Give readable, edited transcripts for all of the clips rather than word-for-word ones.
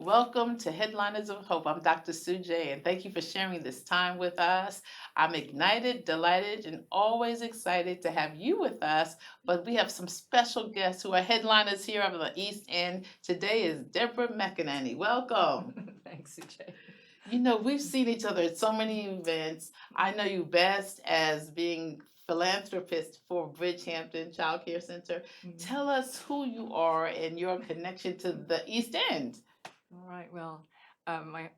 Welcome to Headliners of Hope. I'm Dr. Sujay, and thank you for sharing this time with us. I'm ignited, delighted, and always excited to have you with us. But we have some special guests who are headliners here on the East End. Today is Debra McEneaney. Welcome. Thanks, Sujay. We've seen each other at so many events. I know you best as being philanthropist for Bridgehampton Child Care Center. Tell us who you are and your connection to the East End. All right. Well,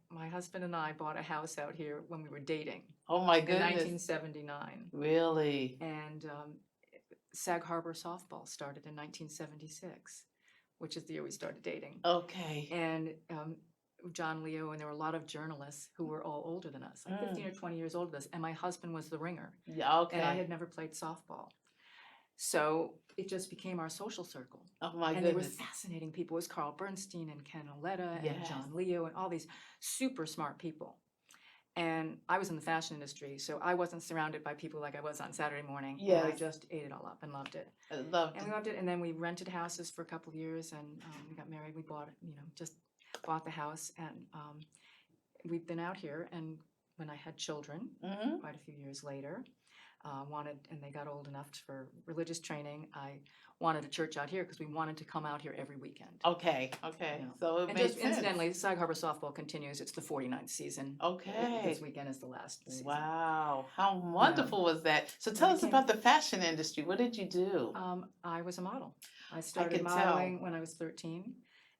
my husband and I bought a house out here when we were dating Oh my in goodness. 1979, Really? and Sag Harbor softball started in 1976, which is the year we started dating. Okay. And John Leo, and there were a lot of journalists who were all older than us, like 15 or 20 years older than us, and my husband was the ringer, Yeah, okay. and I had never played softball. So it just became our social circle. Oh my And they were goodness. fascinating people. It was Carl Bernstein and Ken Oletta and Yes. John Leo and all these super smart people. And I was in the fashion industry, so I wasn't surrounded by people like I was on Saturday morning. And I Yes. just ate it all up and loved it. I loved And it. we loved it. And then we rented houses for a couple of years, and we got married. We bought, just bought the house, and we've been out here. And when I had children, quite a few years later, and they got old enough for religious training. I wanted a church out here because we wanted to come out here every weekend. Okay, okay. Yeah. So it And makes just sense. incidentally, Sag Harbor softball continues. It's the 49th season. Okay. This weekend is the last season. Wow. How wonderful was that? So tell us about the fashion industry. What did you do? I was a model. I started could modeling tell. when I was 13,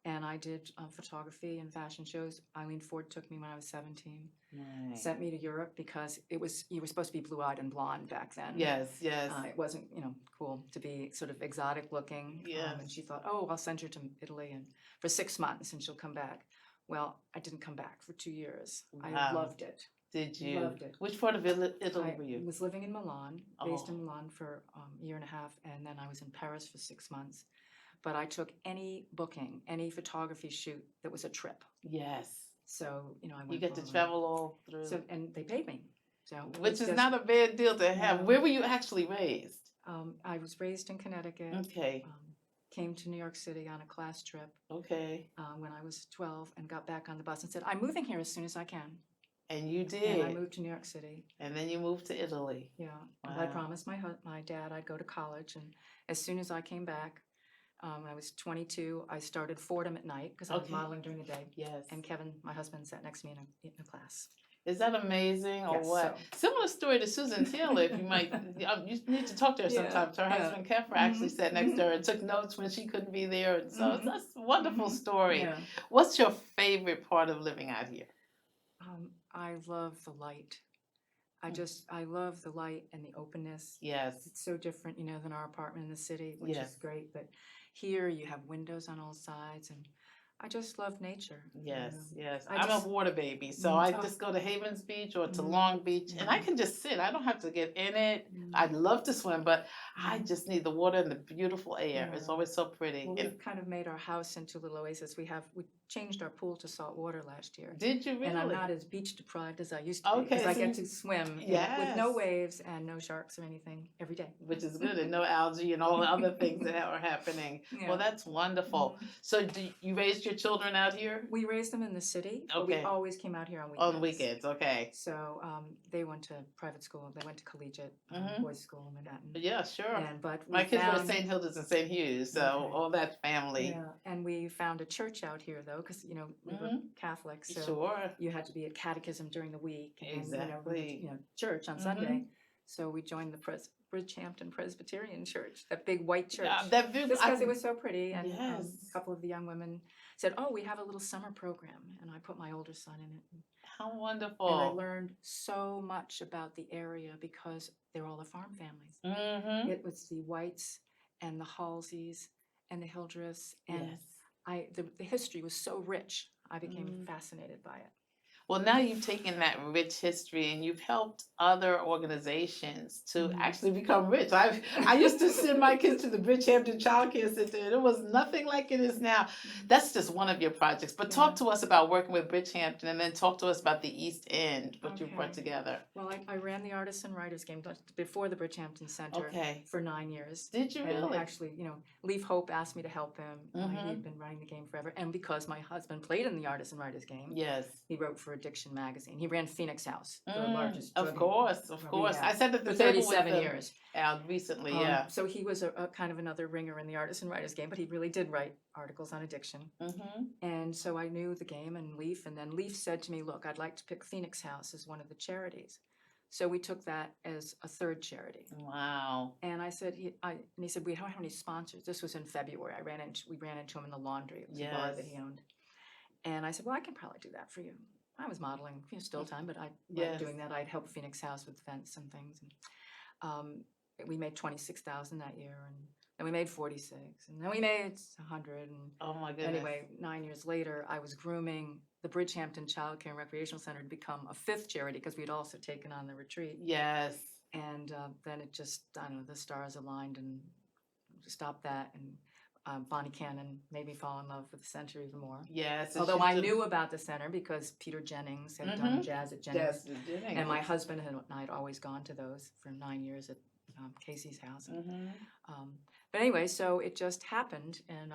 and I did photography and fashion shows. Eileen Ford took me when I was 17. Right. Sent me to Europe because you were supposed to be blue-eyed and blonde back then. Yes, yes. It wasn't, cool to be sort of exotic looking. Yes. And she thought, oh, I'll send her to Italy and for 6 months and she'll come back. Well, I didn't come back for 2 years. I Wow. loved it. Did you? Loved it. Which part of Italy were I you? was living in Milan, based in Oh. Milan for a year and a half, and then I was in Paris for 6 months. But I took any booking, any photography shoot that was a trip. Yes. So, I went. You get to travel all through. So, and they paid me. So Which it's is just- not a bad deal to have. No. Where were you actually raised? I was raised in Connecticut. Okay. Came to New York City on a class trip Okay. when I was 12 and got back on the bus and said, I'm moving here as soon as I can. And you And did. I moved to New York City. And then you moved to Italy. Yeah. Wow. I promised my dad I'd go to college. And as soon as I came back, I was 22, I started Fordham at night because I was Okay. modeling during the day. Yes. And Kevin, my husband, sat next to me in a class. Is that amazing or Yes, what? Similar story to Susan Taylor, if you might. You need to talk to her Yeah, sometimes. Her yeah. husband, Kefra, actually sat next to her and took notes when she couldn't be there. And so that's a wonderful story. Yeah. What's your favorite part of living out here? I love the light. I love the light and the openness. Yes. It's so different, than our apartment in the city, which Yes. is great. But here you have windows on all sides, and I just love nature. Yes, yes. I I'm just- a water baby, so Mm, I oh. just go to Havens Beach or to Long Beach, and I Mhm. can just sit. I don't have to get in it. Mm. I'd love to swim, but I just need the water and the beautiful air. It's Yeah. always so pretty. Well, And we've kind of made our house into a little oasis. We changed our pool to salt water last year. did you really? And I'm not as beach deprived as I used to be Okay, because I so get you- to swim with Yes. no waves and no sharks or anything every day. Which is good, and no algae and all the other things that are happening. Yeah. Well, that's wonderful. Mhm. So, you raised your children out here We raised them in the city, but we Okay. always came out here on weekends. on weekends? Okay. So they went to private school. They went to collegiate boys' school in Manhattan. Yeah, sure. But My we kids were at found, St. Hilda's and St. Hughes, so Okay. all that family. yeah, and we found a church out here though, because we were Catholic, so Sure. you had to be at catechism during the week, and Exactly. church on Sunday. So we joined the Bridgehampton Presbyterian Church, that big white church. Yeah, that big. Just because it was so pretty, and Yes. a couple of the young women said, "Oh, we have a little summer program," and I put my older son in it. How And I wonderful. learned so much about the area because they're all the farm families. Mm-hmm. It was the Whites and the Halseys and the Hildreths, and Yes. the history was so rich. I became Mm. fascinated by it. Well, now you've taken that rich history and you've helped other organizations to actually become rich. I used to send my kids to the Bridgehampton Child Care Center, and it was nothing like it is now. That's just one of your projects. But talk to us about working with Bridgehampton, and then talk to us about the East End, what you brought together. Well, I ran the Artists and Writers game before the Bridgehampton Center for 9 years. Did you really? And actually, Leaf Hope asked me to help him. He'd been running the game forever. And because my husband played in the Artists and Writers game, he wrote for Addiction Magazine. He ran Phoenix House, the largest Of course. I said that for 37 years. Recently, So he was a kind of another ringer in the Artists and Writers game, but he really did write articles on addiction. And so I knew the game and Leaf, and then Leaf said to me, look, I'd like to pick Phoenix House as one of the charities. So we took that as a third charity. Wow. And I said, and he said, we don't have any sponsors. This was in February. we ran into him in the laundry. It was a bar that he owned. And I said, well, I can probably do that for you. I was modeling, still time, but I liked doing that. I'd help Phoenix House with events and things. And, we made 26,000 that year, and then we made 46, and then we made 100. And oh my goodness! Anyway, 9 years later, I was grooming the Bridgehampton Child Care and Recreational Center to become a fifth charity because we'd also taken on the retreat. Yes. And then it just, I don't know, the stars aligned and stopped that. And Bonnie Cannon made me fall in love with the center even more. Yes. Although I knew about the center because Peter Jennings had done Jazz at Jennings. And my husband and I had always gone to those for 9 years at Casey's house. But anyway, so it just happened, and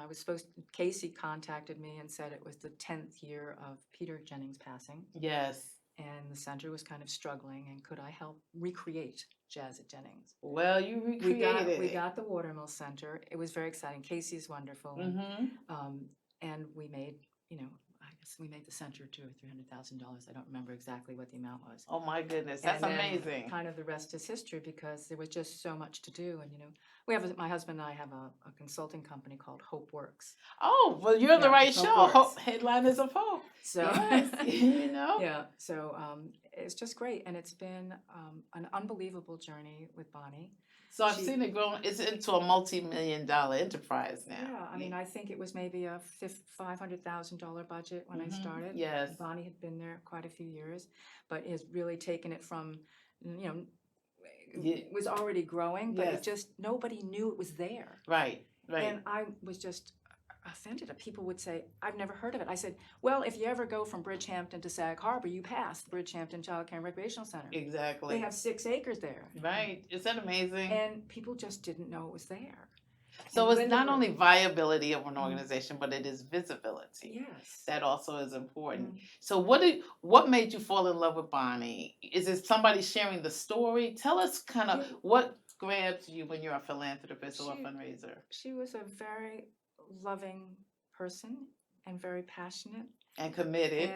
Casey contacted me and said it was the 10th year of Peter Jennings passing. Yes. And the center was kind of struggling, and could I help recreate Jazz at Jennings? Well, you recreated it. We got the Watermill Center. It was very exciting. Casey's wonderful. And we made, I guess we made the center $200,000 or $300,000. I don't remember exactly what the amount was. Oh my goodness, that's amazing. Kind of the rest is history because there was just so much to do. And my husband and I have a consulting company called Hope Works. Oh, well, you're the right show. Hope, Headliners of Hope. So yes, So it's just great, and it's been an unbelievable journey with Bonnie. So I've seen it grow. It's into a multi-million-dollar enterprise now. Yeah, I mean, I think it was maybe a $500,000 budget when I started. Yes. Bonnie had been there quite a few years, but has really taken it from, it was already growing, but it just, nobody knew it was there. Right. And I was just offended. People would say, I've never heard of it. I said, well, if you ever go from Bridgehampton to Sag Harbor, you pass the Bridgehampton Child Care and Recreational Center. Exactly. They have 6 acres there. Right. Isn't that amazing? And people just didn't know it was there. So it's not only viability of an organization, but it is visibility. Yes. That also is important. So what made you fall in love with Bonnie? Is it somebody sharing the story? Tell us kind of what grabs you when you're a philanthropist or a fundraiser. She was a very loving person and very passionate. And committed.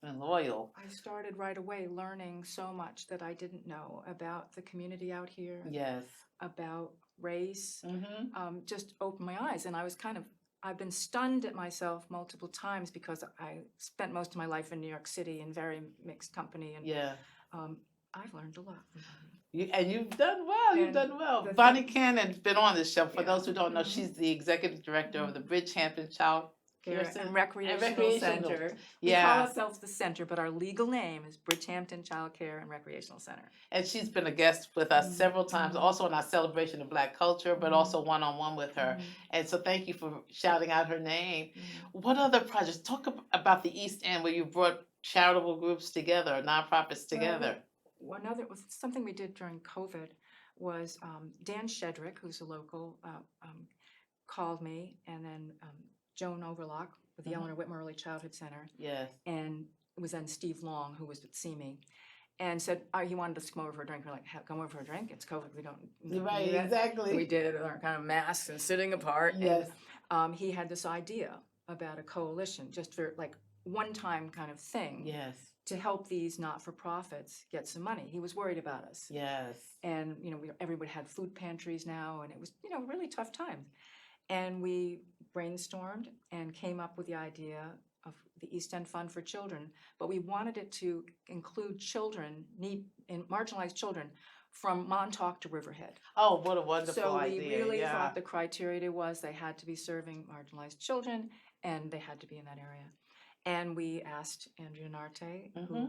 And loyal. I started right away learning so much that I didn't know about the community out here. Yes. About race. Just opened my eyes. And I've been stunned at myself multiple times because I spent most of my life in New York City in very mixed company. And I've learned a lot from Bonnie. And you've done well. You've done well. Bonnie Cannon's been on this show. For those who don't know, she's the executive director of the Bridgehampton Child Care and Recreational Center. We call ourselves the center, but our legal name is Bridgehampton Child Care and Recreational Center. And she's been a guest with us several times, also in our celebration of Black culture, but also one-on-one with her. And so thank you for shouting out her name. What other projects? Talk about the East End where you brought charitable groups together, nonprofits together. Something we did during COVID was Dan Shedrick, who's a local, called me, and then Joan Overlock with the Eleanor Whitmer Early Childhood Center. Yes. And it was then Steve Long, who was with See Me, and said he wanted us to come over for a drink. We're like, come over for a drink? It's COVID. We don't. Right, exactly. We did it with our kind of masks and sitting apart. Yes. And he had this idea about a coalition, just for like one-time kind of thing. Yes. To help these not-for-profits get some money. He was worried about us. Yes. And, everybody had food pantries now, and it was, really tough times. And we brainstormed and came up with the idea of the East End Fund for Children, but we wanted it to include marginalized children from Montauk to Riverhead. Oh, what a wonderful idea. So we really thought the criteria was they had to be serving marginalized children, and they had to be in that area. And we asked Andrea Narte, who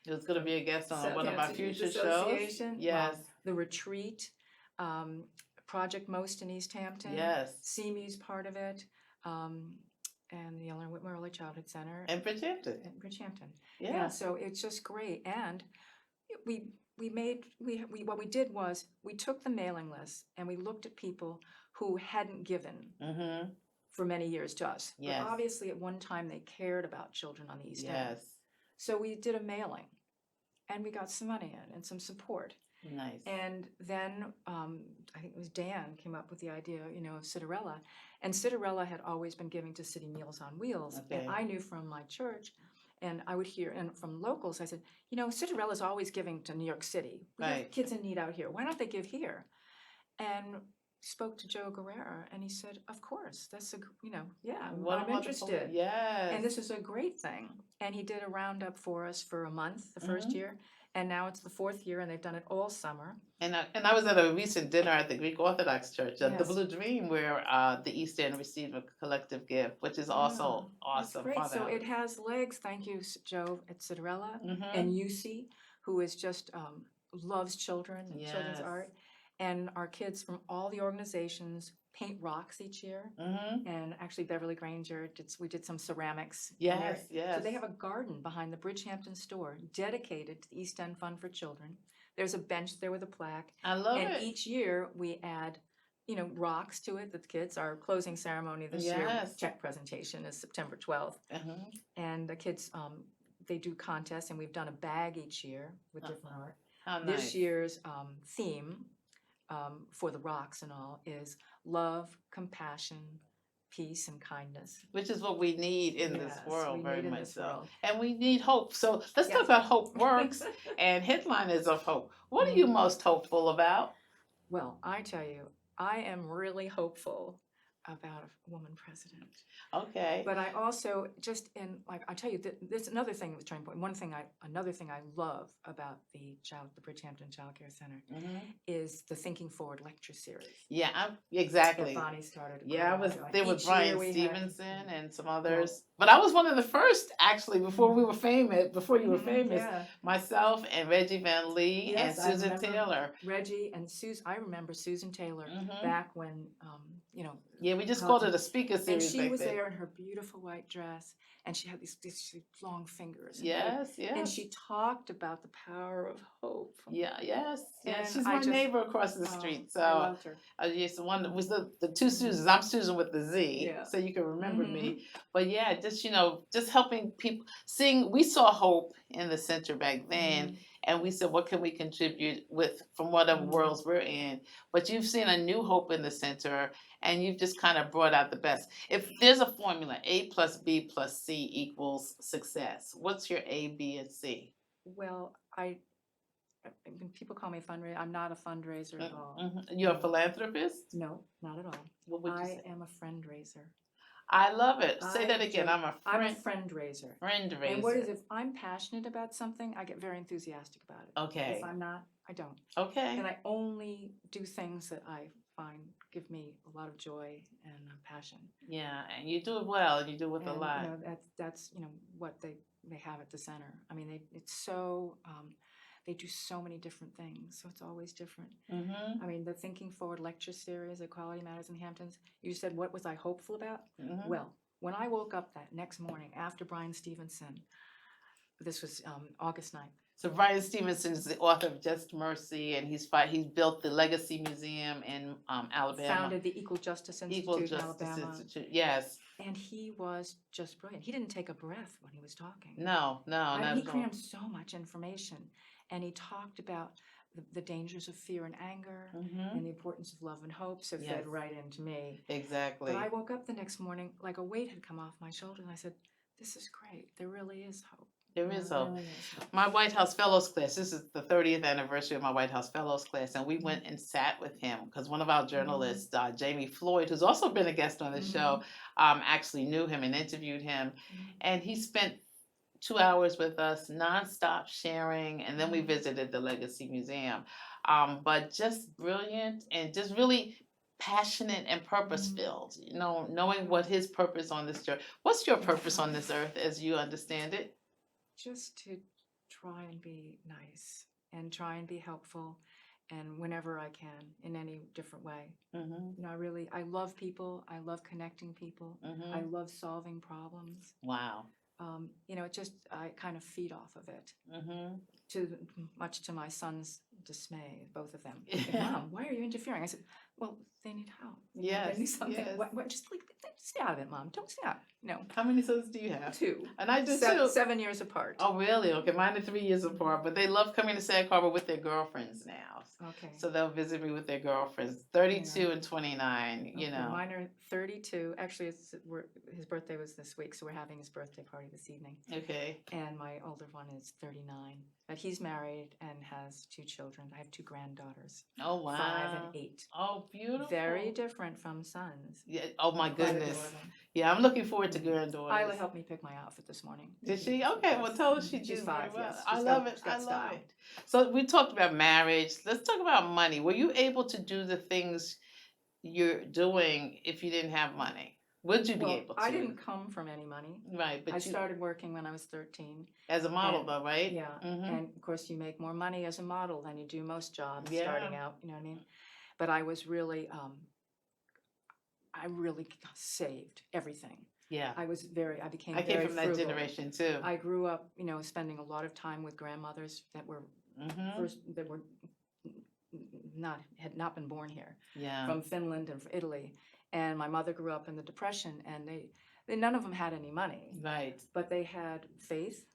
It was going to be a guest on one of our Fancy Youth future shows. Association, Yes. the retreat, Project Most in East Hampton. Yes. CMU's part of it, and the Eleanor Whitmer Early Childhood Center. And Bridgehampton. Yeah. So it's just great. And what we did was we took the mailing list and we looked at people who hadn't given for many years to us. Yes. But obviously at one time they cared about children on the East End. Yes. So we did a mailing and we got some money in and some support. Nice. And then I think it was Dan came up with the idea, of Cinderella. And Cinderella had always been giving to City Meals on Wheels. Okay. And I knew from my church, and I would hear, and from locals, I said, Cinderella's always giving to New York City. We have kids in need out here. Why don't they give here? And spoke to Joe Guerrera, and he said, of course, that's I'm interested. Yes. And this is a great thing. And he did a roundup for us for a month, the first year. And now it's the fourth year, and they've done it all summer. And I was at a recent dinner at the Greek Orthodox Church, the Blue Dream, where the East End received a collective gift, which is also awesome. That's great. So it has legs. Thank you, Joe at Cinderella, and Yusi, who is just loves children and children's art. And our kids from all the organizations paint rocks each year. And actually Beverly Granger, we did some ceramics. Yes. So they have a garden behind the Bridgehampton store dedicated to the East End Fund for Children. There's a bench there with a plaque. I love it. And each year we add, rocks to it. The kids, our closing ceremony this year, check presentation is September 12th. And the kids, they do contests, and we've done a bag each year with different art. How nice. This year's theme for the rocks and all is love, compassion, peace, and kindness. Which is what we need in this world, very much so. World. And we need hope. So let's talk about Hope Works and Headliners of Hope. What are you most hopeful about? Well, I tell you, I am really hopeful about a woman president. Okay. But I also I tell you, this another thing that was turning point. Another thing I love about the Bridgehampton Child Care Center is the Thinking Forward lecture series. Yeah, exactly. That Bonnie started. Yeah, I was there with Brian Stevenson and some others. But I was one of the first, actually, before we were famous. Before you were famous, myself and Reggie Van Lee and Susan Taylor. Reggie and Susan. I remember Susan Taylor back when Yeah, we just called it a speaker series. And she was there in her beautiful white dress, and she had these long fingers. Yes. And she talked about the power of hope. Yes. She's my neighbor across the street. So I loved her. Yes, one was the two Susans. I'm Susan with the Z, so you can remember me. But yeah, just helping people. We saw hope in the center back then. And we said, what can we contribute from whatever worlds we're in? But you've seen a new hope in the center, and you've just kind of brought out the best. If there's a formula, A plus B plus C equals success, what's your A, B, and C? Well, when people call me a fundraiser, I'm not a fundraiser at all. You're a philanthropist? No, not at all. What would you say? I am a friend raiser. I love it. Say that again. I'm a friend raiser. Friend raiser. And what is if I'm passionate about something, I get very enthusiastic about it. Okay. If I'm not, I don't. Okay. And I only do things that I find give me a lot of joy and passion. Yeah, and you do it well, and you do it with a lot. That's what they have at the center. I mean, they do so many different things, so it's always different. I mean, the Thinking Forward lecture series, Equality Matters in Hamptons, you said, what was I hopeful about? Well, when I woke up that next morning after Brian Stevenson, this was August 9th. So Brian Stevenson is the author of Just Mercy, and he's built the Legacy Museum in Alabama. Founded the Equal Justice Institute in Alabama. Yes. And he was just brilliant. He didn't take a breath when he was talking. No, he crammed so much information. And he talked about the dangers of fear and anger and the importance of love and hope. So it fed right into me. Exactly. But I woke up the next morning like a weight had come off my shoulder, and I said, this is great. There really is hope. There is hope. My White House Fellows class, this is the 30th anniversary of my White House Fellows class, and we went and sat with him because one of our journalists, Jamie Floyd, who's also been a guest on the show, actually knew him and interviewed him. And he spent 2 hours with us, nonstop sharing, and then we visited the Legacy Museum. But just brilliant and just really passionate and purpose Mhm. filled. You know, knowing what his purpose on this journey. What's your purpose on this earth as you understand it? Just to try and be nice and try and be helpful, and whenever I can in any different way. Mm-hmm. You know, I love people. I love connecting people. I Mm-hmm. love solving problems. Wow. You know, it just, I kind of feed off of it. Mm-hmm. Much to my son's dismay, both of them. Like, Mom, why are you interfering? I said, well, they need help. You know, they need Yes. something. Yes. What, just like, stay out of it, Mom. Don't stay out. No, How many sons do you have? 2. And I do too. 7 years apart. Oh, really? Okay, mine are 3 years apart, but they love coming to Sag Harbor with their girlfriends now. Okay. So they'll visit me with their girlfriends, 32 and 29, you Okay, know. mine are 32. Actually, his birthday was this week, so we're having his birthday party this evening. Okay. And my older one is 39. But he's married and has 2 children. I have 2 granddaughters, Oh, wow. 5 and 8. Oh, beautiful. Very different from sons. Yeah. Oh, my Quite goodness. adorable. Yeah, I'm looking forward to granddaughters. Isla helped me pick my outfit this morning. Did she? Okay, well, tell her she She's did 5, very well. yes. I She's love got- it. she's got I love style. it. So we talked about marriage. Let's talk about money. Were you able to do the things you're doing if you didn't have money? Would you be Well, able to? I didn't come from any money. Right, but I you started working when I was 13. as a model, and- though, right? Yeah, Mm-hmm. and of course you make more money as a model than you do most jobs Yeah. starting out. You know what I mean? But I was really, I really saved everything. Yeah. I became I came very from that frugal. generation too. I grew up, you know, spending a lot of time with grandmothers that were Mm-hmm. had not been born here, Yeah. from Finland and from Italy. And my mother grew up in the Depression, and they none of them had any money, Right. but they had faith.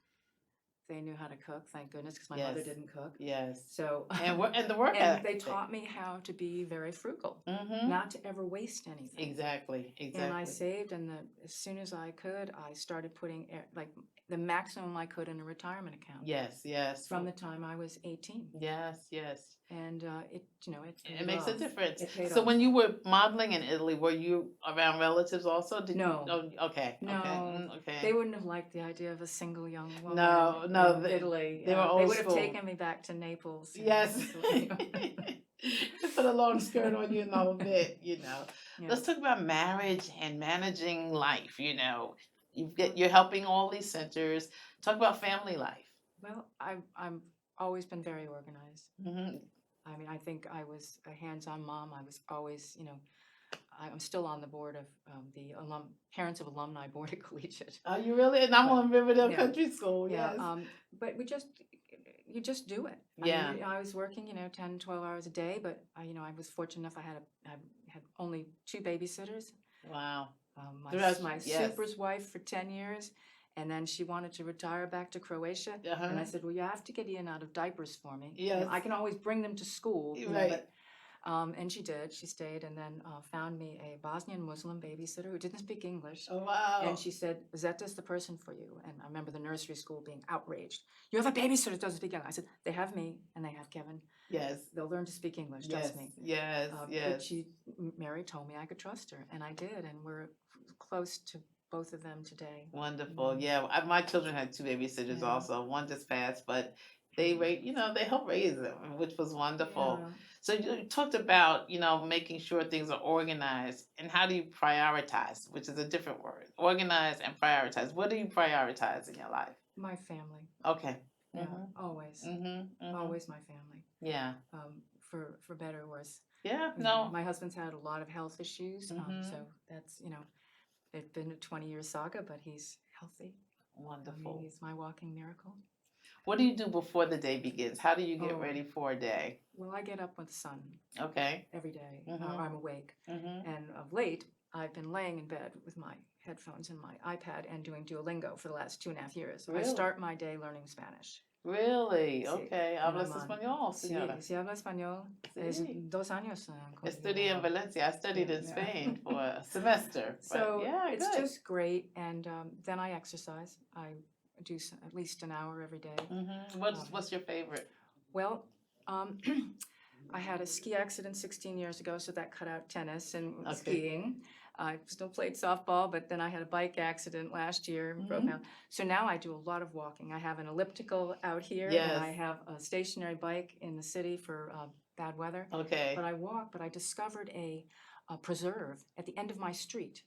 They knew how to cook, thank goodness, because my mother Yes. didn't cook. Yes. So And the work and they ethic. taught me how to be very frugal, Mm-hmm. not to ever waste anything. Exactly. And I Exactly. saved, and as soon as I could, I started putting like the maximum I could in a retirement account. Yes. Yes. From the time I was 18, Yes. Yes. and it, you know, it It makes a difference. It paid So off. when you were modeling in Italy, were you around relatives also? No. Oh, okay. No. Okay. Okay. They wouldn't have liked the idea of a single young woman No, in Italy. they were They old would have school. taken me back to Naples. you know, Yes. you know. They put a long skirt on you and the whole bit, you know. Yeah. Let's talk about marriage and managing life, you know. You're helping all these centers. Talk about family life. Well, I'm always been very organized. Mm-hmm. I mean, I think I was a hands-on mom. I was always, you know, I'm still on the board of the Parents of Alumni Board at Collegiate. Are you really? And I'm But- on Riverdale yeah. Country School, Yeah, yes. but you just do it. Yeah. I mean, I was working, you know, 10, 12 hours a day, but you know, I was fortunate enough. I had only 2 babysitters. Wow. My Yes. super's wife for 10 years, and then she wanted to retire back to Croatia. Uh-huh. And I said, well, you have to get Ian out of diapers for me. Yes. I can always bring them to school. You know, Right. but, and she did. She stayed, and then found me a Bosnian Muslim babysitter who didn't speak English. Oh, wow. And she said, Zeta's the person for you. And I remember the nursery school being outraged. You have a babysitter that doesn't speak English. I said, they have me, and they have Kevin. Yes. They'll learn to speak English, Yes. trust me. Yes. But Yes. Mary told me I could trust her, and I did, and we're close to both of them today. Wonderful. Yeah. My children had 2 babysitters Yeah. also. One just passed, but they help raise them, which was wonderful. Yeah. So you talked about, making sure things are organized, and how do you prioritize, which is a different word. Organize and prioritize. What do you prioritize in your life? My family. Okay. Yeah, Mhm. always. Mhm. Always my family. Yeah. For better or worse. Yeah. You know, No. my husband's had a lot of health issues, Mhm. so that's, it's been a 20-year saga, but he's healthy. I Wonderful. mean, he's my walking miracle. What do you do before the day begins? How do you get Oh. ready for a day? Well, I get up with the sun Okay. every day. Mhm. I'm awake. Mhm. And of late, I've been laying in bed with my headphones and my iPad and doing Duolingo for the last 2.5 years. I Really? start my day learning Spanish. Really? Sí. Okay. And Hablas I'm on- español, Sí, señora. sí hablo español. Es Sí. 2 años. Estudié in Valencia. I studied in Yeah. Spain for a semester. But So yeah, it's good. just great. And then I exercise. I do at least an hour every day. Mhm. What's your favorite? Well, I had a ski accident 16 years ago, so that cut out tennis and Okay. skiing. I still played softball, but then I had a bike accident last year, broke Mhm. out. So now I do a lot of walking. I have an elliptical out here, Yes. and I have a stationary bike in the city for bad weather. Okay. But I walked, but I discovered a preserve at the end of my street.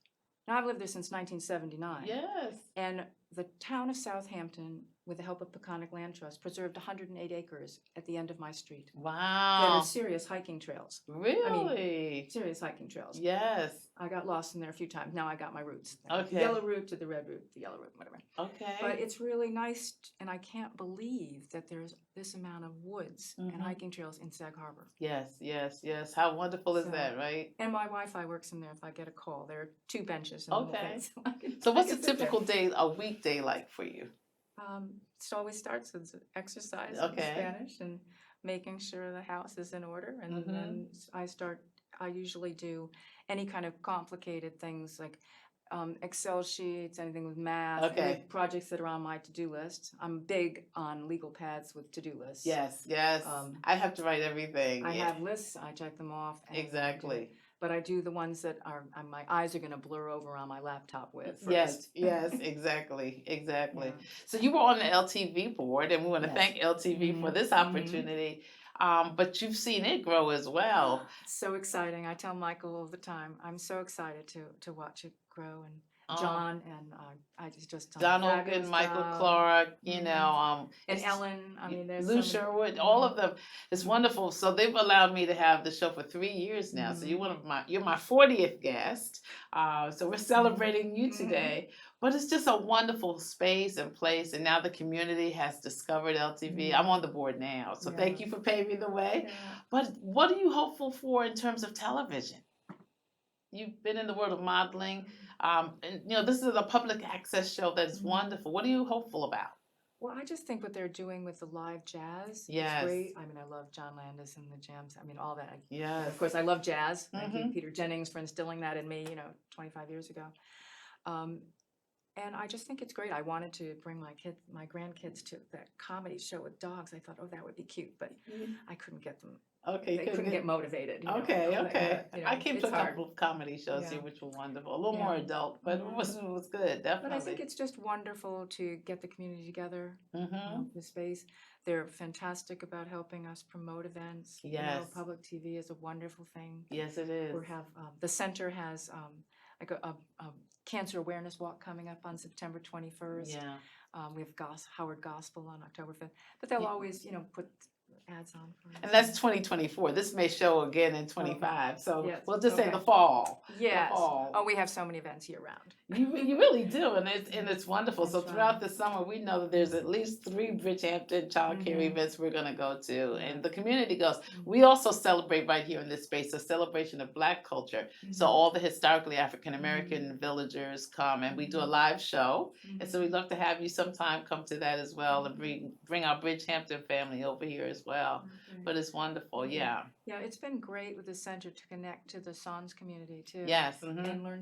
Now, I've lived there since 1979. Yes. And the town of Southampton, with the help of Peconic Land Trust, preserved 108 acres at the end of my street. That are Wow. serious hiking trails. Really? Serious hiking trails. Yes. I got lost in there a few times. Now I got my routes. Okay. The yellow route to the red route, the yellow route, whatever. Okay. But it's really nice, and I can't believe that there's this amount of woods and hiking trails in Sag Harbor. Yes, yes, yes. How wonderful is that, right? And my Wi-Fi works in there if I get a call. There are 2 benches. In Okay. The So what's a typical day, a weekday like for you? It always starts with exercise in Spanish and making sure the house is in order. And then I usually do any kind of complicated things like Excel sheets, anything with math, any projects that are on my to-do list. I'm big on legal pads with to-do lists. Yes, yes. I have to write everything. I have lists. I check them off. Exactly. But I do the ones that are my eyes are going to blur over on my laptop with first. Yes, yes, exactly, exactly. Yeah. So you were on the LTV board, and we want to thank LTV for this opportunity. But you've seen it grow as well. So exciting. I tell Michael all the time, I'm so excited to watch it grow. And John and I just Donald and Michael Clark, you know, and Ellen. I mean, there's Lou Sherwood, all of them. It's wonderful. So they've allowed me to have the show for 3 years now. So you're my 40th guest. So we're celebrating you today. But it's just a wonderful space and place, and now the community has discovered LTV. I'm on the board now, so thank you for paving the way. But what are you hopeful for in terms of television? You've been in the world of modeling, and you know this is a public access show that is wonderful. What are you hopeful about? Well, I just think what they're doing with the live jazz is great. I mean, I love John Landis and the jams. I mean, all that. Yes. Of course, I love jazz. Thank you, Peter Jennings, for instilling that in me, 25 years ago. And I just think it's great. I wanted to bring my grandkids to that comedy show with dogs. I thought, oh, that would be cute, but I couldn't get them. Okay, they couldn't get motivated. Okay. I came to a couple of comedy shows here, which were wonderful. A little more adult, but it was good, definitely. But I think it's just wonderful to get the community together, the space. They're fantastic about helping us promote events. Yes. Public TV is a wonderful thing. Yes, it is. We have the center has like a cancer awareness walk coming up on September 21st. Yeah. We have Howard Gospel on October 5th. But they'll always, put ads on for us. And that's 2024. This may show again in 25. So we'll just say the fall. Yes. The fall. Oh, we have so many events year round. You really do, and it's wonderful. So throughout the summer, we know that there's at least 3 Bridgehampton child care events we're going to go to, and the community goes. We also celebrate right here in this space a celebration of Black culture. So all the historically African American villagers come, and we do a live show. And so we'd love to have you sometime come to that as well, and bring our Bridgehampton family over here as well. But it's wonderful, Yeah, it's been great with the center to connect to the Sans community too. Yes. And learn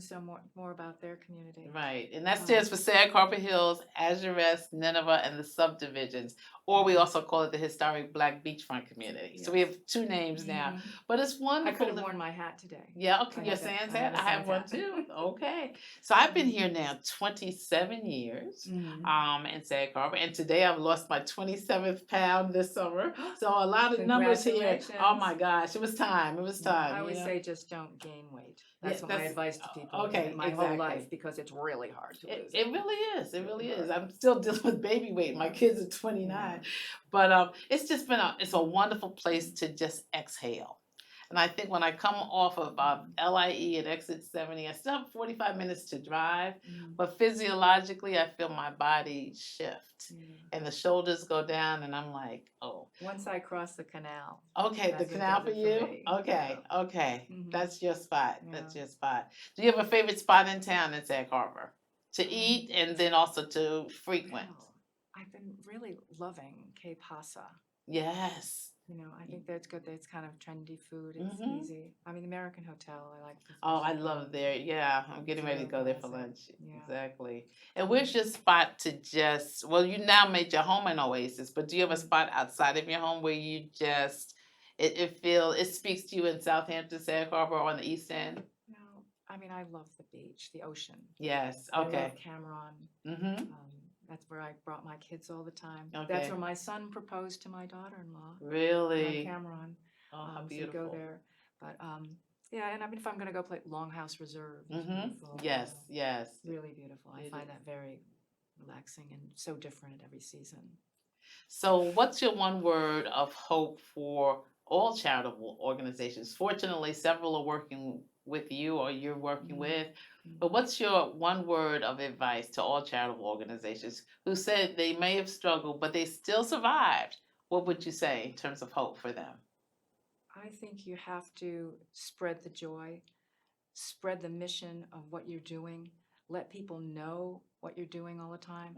more about their community. Right, and that stands for Sag Harbor Hills, Azurest, Nineveh, and the subdivisions, or we also call it the historic Black Beachfront community. So we have 2 names now, but it's wonderful. I could have worn my hat today. Yeah, okay, your Sans hat? I have one too. Okay, so I've been here now 27 years in Sag Harbor, and today I've lost my 27th pound this summer. So a lot of numbers here. Oh my gosh, it was time. It was time. I always say just don't gain weight. That's my advice to people. My whole life, because it's really hard to lose. It really is. It really is. I'm still dealing with baby weight. My kids are 29, but it's just been it's a wonderful place to just exhale. And I think when I come off of LIE at exit 70, I still have 45 minutes to drive, but physiologically, I feel my body shift and the shoulders go down, and I'm like, oh. Once I cross the canal. Okay, the canal for you? Okay. That's your spot. That's your spot. Do you have a favorite spot in town in Sag Harbor to eat and then also to frequent? Well, I've been really loving K Pasa. Yes. I think that's good. It's kind of trendy food. It's easy. I mean, American Hotel, I like. I love there. Yeah, I'm getting ready to go there for lunch. Yeah. Exactly. And where's your spot to you now made your home an oasis, but do you have a spot outside of your home where you just, it speaks to you in Southampton, Sag Harbor, or on the East End? No, I mean, I love the beach, the ocean. Yes, okay. I love Cameron. That's where I brought my kids all the time. Okay. That's where my son proposed to my daughter-in-law. Really? Cameron. Oh, how So you beautiful. go there. But yeah, and I mean, if I'm going to go play Longhouse Reserve, it's beautiful. Yes, yes. Really beautiful. I It find is. that very relaxing and so different at every season. So, what's your one word of hope for all charitable organizations? Fortunately, several are working with you or you're working with. But what's your one word of advice to all charitable organizations who said they may have struggled, but they still survived? What would you say in terms of hope for them? I think you have to spread the joy, spread the mission of what you're doing, let people know what you're doing all the time.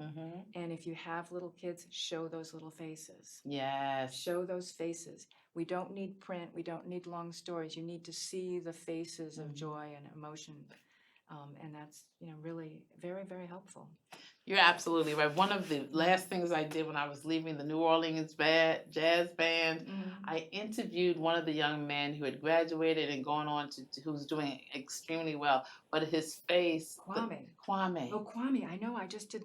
And if you have little kids, show those little faces. Yes. Show those faces. We don't need print. We don't need long stories. You need to see the faces of joy and emotion. And that's, really very, very helpful. You're absolutely right. One of the last things I did when I was leaving the New Orleans jazz band, I interviewed one of the young men who had graduated and gone on to who's doing extremely well. But his face, Kwame. Kwame. Oh, Kwame. I know. I just did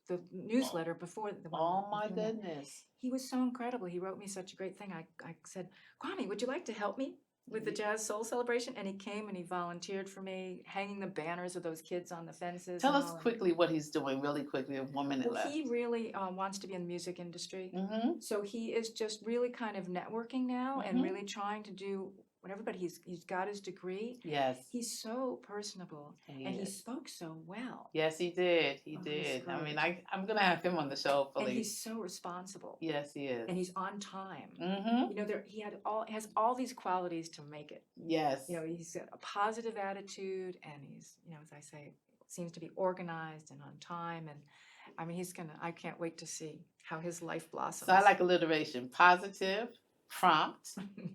the newsletter before the one. Oh my goodness. He was so incredible. He wrote me such a great thing. I said, Kwame, would you like to help me with the Jazz Soul Celebration? And he came and he volunteered for me, hanging the banners of those kids on the fences. Tell us quickly what he's doing, really quickly, 1 minute left. He really wants to be in the music industry. So he is just really kind of networking now and really trying to do whatever, but he's got his degree. Yes. He's so personable and he spoke so well. Yes, he did. He did. I mean, I'm going to have him on the show. And he's so responsible. Yes, he is. And he's on time. He has all these qualities to make it. Yes. He's got a positive attitude and he's, as I say, seems to be organized and on time. And I mean, I can't wait to see how his life blossoms. So I like alliteration: positive, prompt,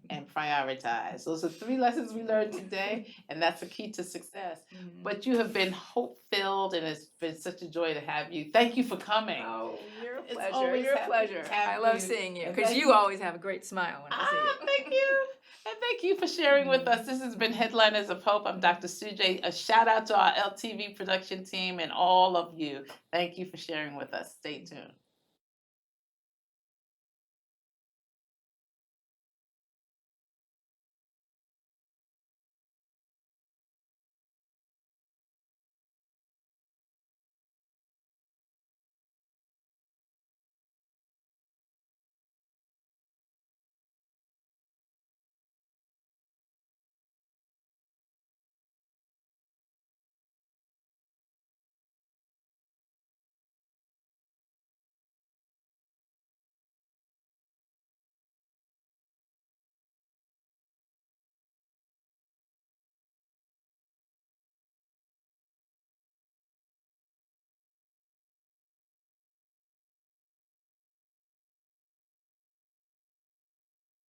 and prioritize. Those are 3 lessons we learned today, and that's the key to success. But you have been hope-filled, and it's been such a joy to have you. Thank you for coming. Oh, you're a pleasure. You're a pleasure. I love seeing you because you always have a great smile when I see you. Thank you. And thank you for sharing with us. This has been Headliners of Hope. I'm Dr. Sujay. A shout out to our LTV production team and all of you. Thank you for sharing with us. Stay tuned.